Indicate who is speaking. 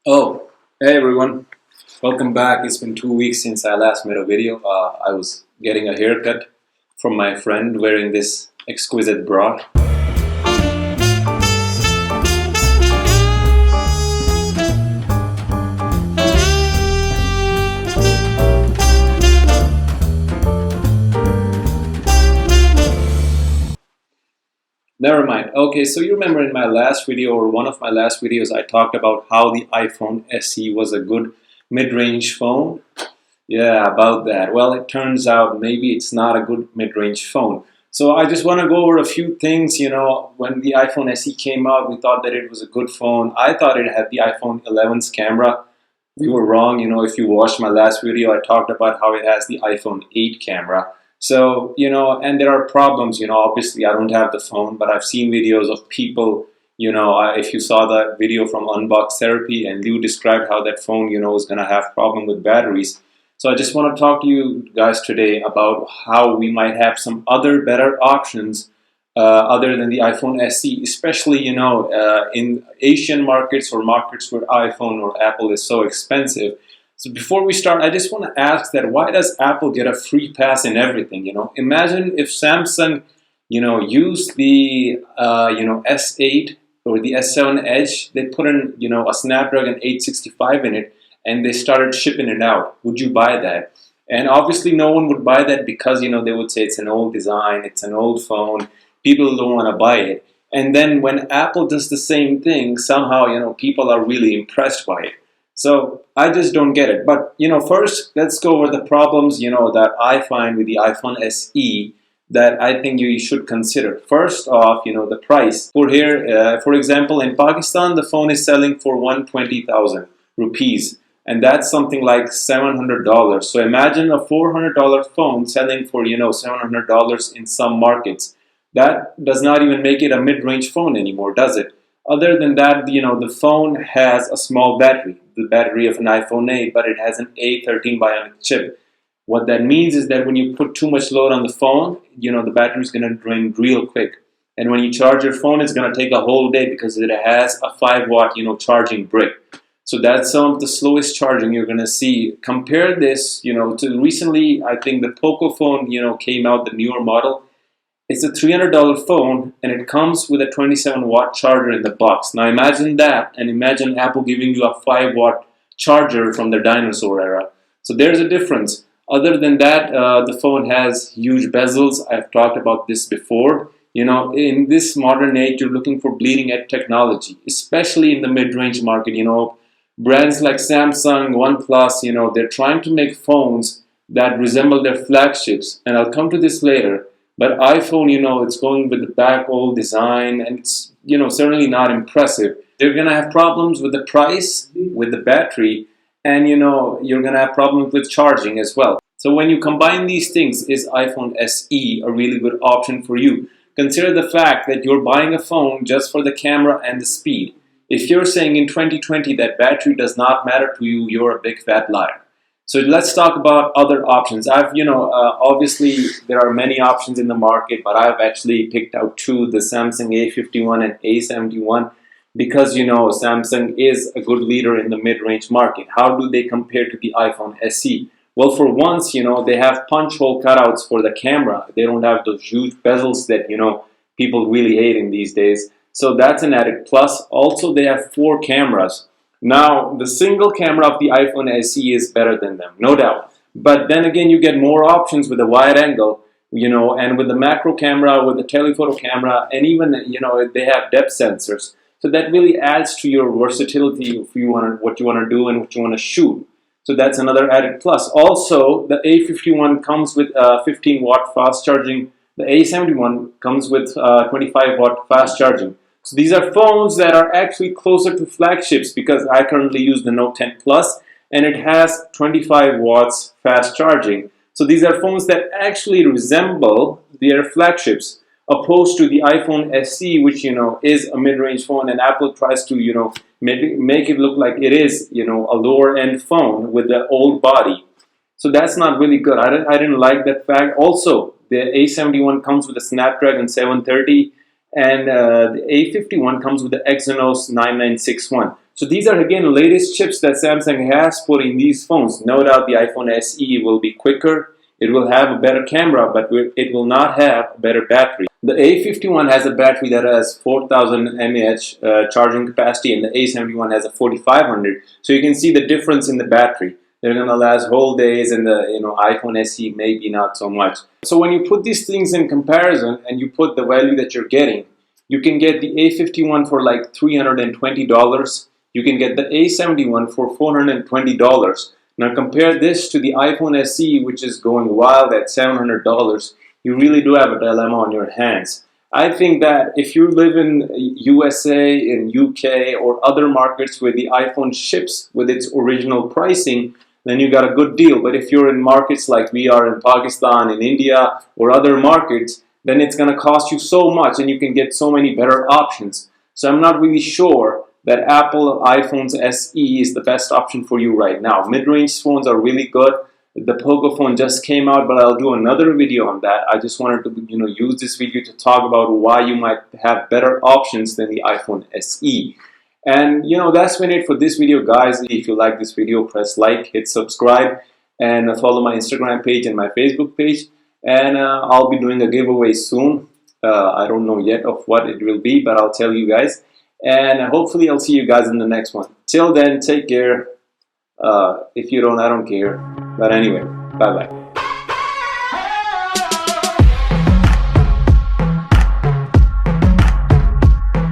Speaker 1: Oh, hey everyone. Welcome back. It's been 2 weeks since I last made a video. I was getting a haircut from my friend wearing this exquisite bra. Never mind. Okay, so you remember in my last video or one of my last videos, I talked about how the iPhone SE was a good mid-range phone. Yeah, about that. Well, it turns out maybe it's not a good mid-range phone. So I just want to go over a few things. When the iPhone SE came out, we thought that it was a good phone. I thought it had the iPhone 11's camera. We were wrong. If you watched my last video, I talked about how it has the iPhone 8 camera. So, and there are problems. Obviously I don't have the phone, but I've seen videos of people. If you saw that video from Unbox Therapy and Lou described how that phone, is going to have problem with batteries. So I just want to talk to you guys today about how we might have some other better options other than the iPhone SE, especially in Asian markets or markets where iPhone or Apple is so expensive. So before we start, I just want to ask that why does Apple get a free pass in everything? Imagine if Samsung, used the S8 or the S7 Edge, they put in a Snapdragon 865 in it, and they started shipping it out. Would you buy that? And obviously no one would buy that because they would say it's an old design, it's an old phone, people don't want to buy it. And then when Apple does the same thing, somehow people are really impressed by it. So I just don't get it. But first let's go over the problems that I find with the iPhone SE that I think you should consider. First off, the price. For example, in Pakistan, the phone is selling for 120,000 rupees. And that's something like $700. So imagine a $400 phone selling for $700 in some markets. That does not even make it a mid-range phone anymore, does it? Other than that, the phone has a small battery, the battery of an iPhone 8, but it has an A13 bionic chip. What that means is that when you put too much load on the phone, the battery is going to drain real quick. And when you charge your phone, it's going to take a whole day because it has a 5-watt, charging brick. So that's some of the slowest charging you're going to see. Compare this, to recently, I think the Poco phone, came out, the newer model. It's a $300 phone, and it comes with a 27-watt charger in the box. Now imagine that, and imagine Apple giving you a 5-watt charger from the dinosaur era. So there's a difference. Other than that, the phone has huge bezels. I've talked about this before. In this modern age, you're looking for bleeding-edge technology, especially in the mid-range market. Brands like Samsung, OnePlus, they're trying to make phones that resemble their flagships. And I'll come to this later. But iPhone, it's going with the back old design, and it's, certainly not impressive. They're going to have problems with the price, with the battery, and, you're going to have problems with charging as well. So when you combine these things, is iPhone SE a really good option for you? Consider the fact that you're buying a phone just for the camera and the speed. If you're saying in 2020 that battery does not matter to you, you're a big fat liar. So let's talk about other options. Obviously there are many options in the market, but I've actually picked out two, the Samsung A51 and A71, because, Samsung is a good leader in the mid-range market. How do they compare to the iPhone SE? Well, for once, they have punch hole cutouts for the camera. They don't have those huge bezels that, people really hate in these days. So that's an added plus. Also, they have 4 cameras. Now, the single camera of the iPhone SE is better than them, no doubt. But then again, you get more options with a wide angle, and with the macro camera, with the telephoto camera, and even, they have depth sensors. So that really adds to your versatility if what you want to do and what you want to shoot. So that's another added plus. Also, the A51 comes with 15-watt fast charging. The A71 comes with 25-watt fast charging. So these are phones that are actually closer to flagships because I currently use the Note 10 Plus and it has 25 watts fast charging. So these are phones that actually resemble their flagships opposed to the iPhone SE, which is a mid-range phone, and Apple tries to make it look like it is a lower end phone with the old body. So that's not really good. I didn't like that fact. Also, the A71 comes with a Snapdragon 730. And the A51 comes with the Exynos 9961. So these are again latest chips that Samsung has put in these phones. No doubt the iPhone SE will be quicker, it will have a better camera, but it will not have a better battery. The A51 has a battery that has 4000 mAh charging capacity, and the A71 has a 4500. So you can see the difference in the battery. They're gonna last whole days, and the iPhone SE maybe not so much. So when you put these things in comparison and you put the value that you're getting, you can get the A51 for like $320. You can get the A71 for $420. Now compare this to the iPhone SE, which is going wild at $700. You really do have a dilemma on your hands. I think that if you live in USA, in UK, or other markets where the iPhone ships with its original pricing, then you got a good deal. But if you're in markets like we are in Pakistan, in India, or other markets, then it's going to cost you so much and you can get so many better options. So I'm not really sure that Apple iPhones SE is the best option for you right now. Mid-range phones are really good. The Poco phone just came out, but I'll do another video on that. I just wanted to use this video to talk about why you might have better options than the iPhone SE. And that's been it for this video, guys. If you like this video, press like, hit subscribe, and follow my Instagram page and my Facebook page. And I'll be doing a giveaway soon. I don't know yet of what it will be, but I'll tell you guys. And hopefully I'll see you guys in the next one. Till then, take care. If you don't, I don't care. But anyway, bye-bye.